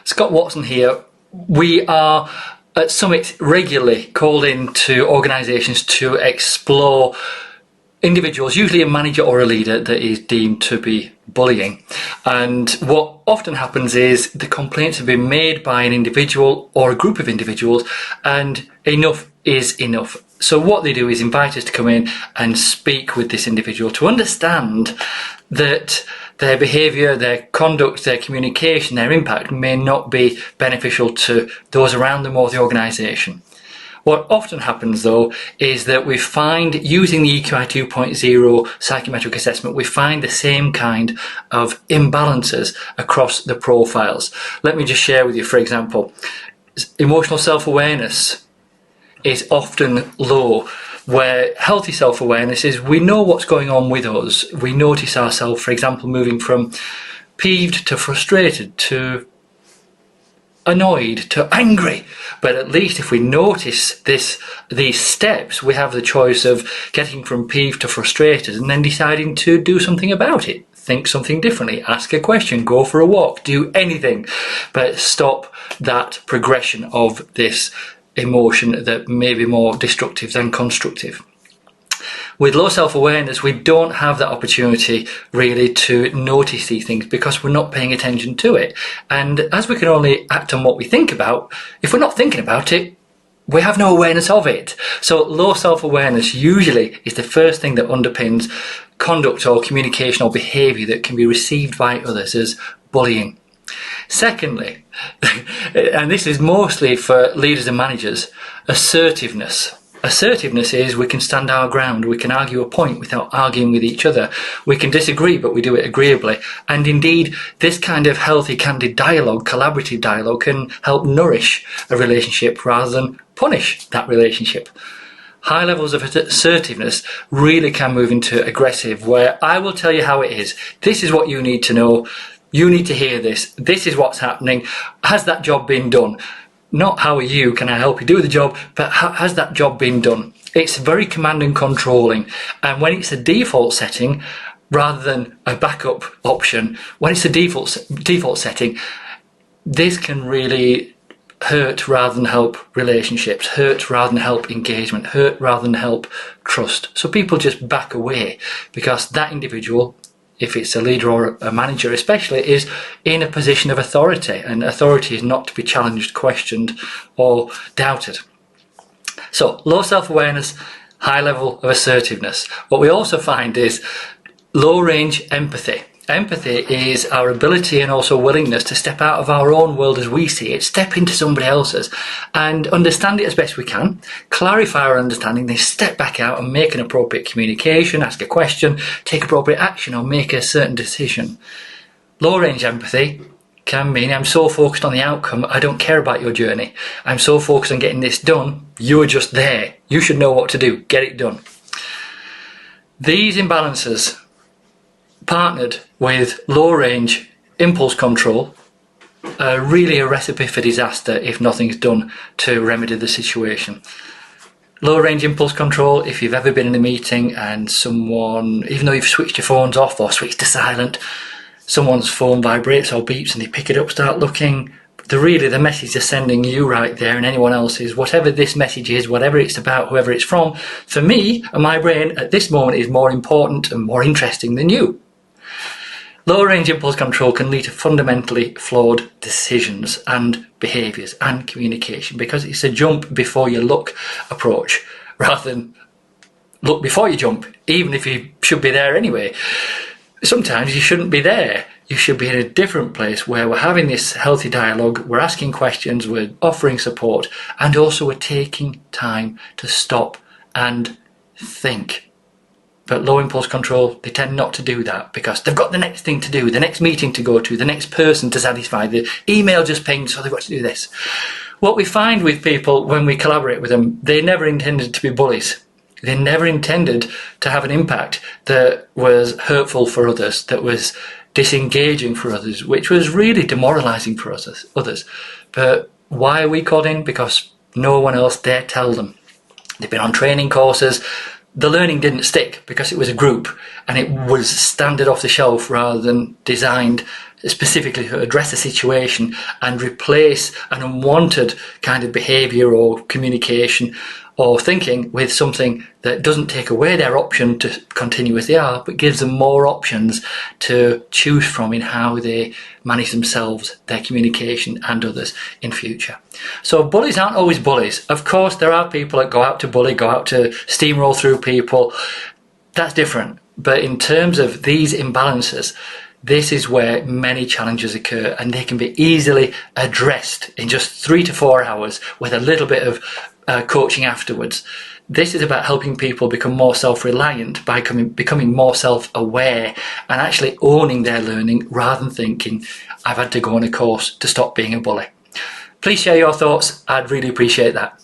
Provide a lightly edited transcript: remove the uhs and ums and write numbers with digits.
Scott Watson here. We are at Summit regularly called into organisations to explore individuals, usually a manager or a leader, that is deemed to be bullying. And what often happens is the complaints have been made by an individual or a group of individuals, and enough is enough. So what they do is invite us to come in and speak with this individual to understand that their behaviour, their conduct, their communication, their impact may not be beneficial to those around them or the organisation. What often happens though is that we find, using the EQI 2.0 psychometric assessment, we find the same kind of imbalances across the profiles. Let me just share with you, for example, emotional self-awareness is often low, where healthy self-awareness is we know what's going on with us. We notice ourselves, for example, moving from peeved to frustrated to annoyed to angry. But at least if we notice these steps, we have the choice of getting from peeved to frustrated and then deciding to do something about it. Think something differently, ask a question, go for a walk, do anything, but stop that progression of this emotion that may be more destructive than constructive. With low self-awareness, we don't have that opportunity really to notice these things because we're not paying attention to it. And as we can only act on what we think about, if we're not thinking about it, we have no awareness of it. So low self-awareness usually is the first thing that underpins conduct or communication or behaviour that can be received by others as bullying. Secondly, and this is mostly for leaders and managers, assertiveness. Assertiveness is we can stand our ground, we can argue a point without arguing with each other, we can disagree but we do it agreeably, and indeed this kind of healthy, candid dialogue, collaborative dialogue, can help nourish a relationship rather than punish that relationship. High levels of assertiveness really can move into aggressive, where I will tell you how it is, this is what you need to know, you need to hear this, this is what's happening, has that job been done? Not how are you, can I help you do the job, but has that job been done? It's very command and controlling, and when it's a default setting rather than a backup option, when it's a default setting, this can really hurt rather than help relationships, hurt rather than help engagement, hurt rather than help trust. So people just back away because that individual, if it's a leader or a manager especially, is in a position of authority, and authority is not to be challenged, questioned or doubted. So low self-awareness, high level of assertiveness. What we also find is low range empathy. Empathy is our ability and also willingness to step out of our own world as we see it, step into somebody else's and understand it as best we can, clarify our understanding, then step back out and make an appropriate communication, ask a question, take appropriate action or make a certain decision. Low range empathy can mean I'm so focused on the outcome, I don't care about your journey. I'm so focused on getting this done, you're just there. You should know what to do, get it done. These imbalances partnered with low range impulse control are really a recipe for disaster if nothing's done to remedy the situation. Low range impulse control, if you've ever been in a meeting and someone, even though you've switched your phones off or switched to silent, someone's phone vibrates or beeps and they pick it up, start looking, the message they're sending you right there and anyone else's, whatever this message is, whatever it's about, whoever it's from, for me and my brain at this moment is more important and more interesting than you. Low range impulse control can lead to fundamentally flawed decisions and behaviours and communication because it's a jump before you look approach rather than look before you jump, even if you should be there anyway. Sometimes you shouldn't be there. You should be in a different place where we're having this healthy dialogue, we're asking questions, we're offering support, and also we're taking time to stop and think. But low impulse control, they tend not to do that because they've got the next thing to do, the next meeting to go to, the next person to satisfy, the email just pinged, so they've got to do this. What we find with people when we collaborate with them, they never intended to be bullies. They never intended to have an impact that was hurtful for others, that was disengaging for others, which was really demoralising for others. But why are we called in? Because no one else dare tell them. They've been on training courses. The learning didn't stick because it was a group and it was standard off the shelf rather than designed specifically to address the situation and replace an unwanted kind of behaviour or communication or thinking with something that doesn't take away their option to continue as they are, but gives them more options to choose from in how they manage themselves, their communication and others in future. So bullies aren't always bullies. Of course, there are people that go out to bully, go out to steamroll through people. That's different. But in terms of these imbalances, this is where many challenges occur, and they can be easily addressed in just 3 to 4 hours with a little bit of coaching afterwards. This is about helping people become more self-reliant by becoming more self-aware and actually owning their learning rather than thinking, I've had to go on a course to stop being a bully. Please share your thoughts. I'd really appreciate that.